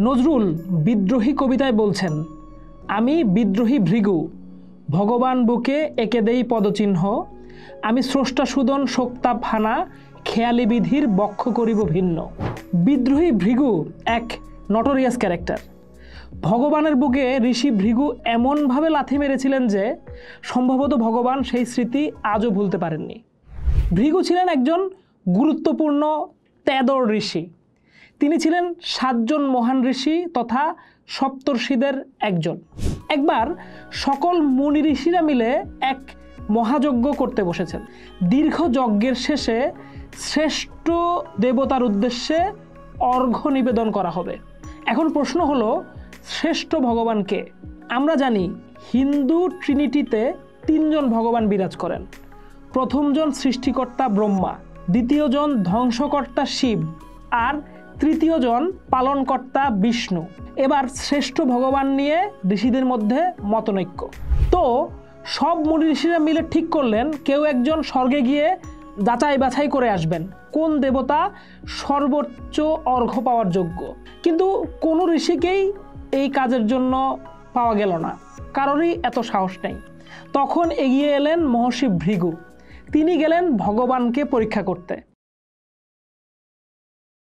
নজরুল বিদ্রোহী কবিতায় বলছেন, আমি বিদ্রোহী ভৃগু, ভগবান বুকে এঁকে দেই পদচিহ্ন, আমি স্রষ্টা সুদন শোকতাপ হানা, খেয়ালি বিধির বক্ষ করিব ভিন্ন। বিদ্রোহী ভৃগু এক নটোরিয়াস ক্যারেক্টার। ভগবানের বুকে ঋষি ভৃগু এমনভাবে লাথি মেরেছিলেন যে সম্ভবত ভগবান সেই স্মৃতি আজও ভুলতে পারেননি। ভৃগু ছিলেন একজন গুরুত্বপূর্ণ তেদর ঋষি। তিনি ছিলেন 7 জন মহান ঋষি তথা সপ্তর্ষিদের একজন। একবার সকল মুনি ঋষিরা মিলে এক মহাযজ্ঞ করতে বসেছেন। দীর্ঘ যজ্ঞের শেষে শ্রেষ্ঠ দেবতার উদ্দেশ্যে অর্ঘ্য নিবেদন করা হবে। এখন প্রশ্ন হলো, শ্রেষ্ঠ ভগবান কে? আমরা জানি হিন্দু ট্রিনিটিতে 3 জন ভগবান বিরাজ করেন। প্রথম জন সৃষ্টিকর্তা ব্রহ্মা, দ্বিতীয় জন ধ্বংসকর্তা শিব, আর তৃতীয় জন পালনকর্তা বিষ্ণু। এবার শ্রেষ্ঠ ভগবান নিয়ে ঋষিদের মধ্যে মতনৈক্য। তো সব মুনি ঋষিরা মিলে ঠিক করলেন কেউ একজন স্বর্গে গিয়ে যাচাই বাছাই করে আসবেন কোন দেবতা সর্বোচ্চ অর্ঘ্য পাওয়ার যোগ্য। কিন্তু কোনো ঋষিকেই এই কাজের জন্য পাওয়া গেল না, কারোরই এত সাহস নেই। তখন এগিয়ে এলেন মহর্ষি ভৃগু। তিনি গেলেন ভগবানকে পরীক্ষা করতে।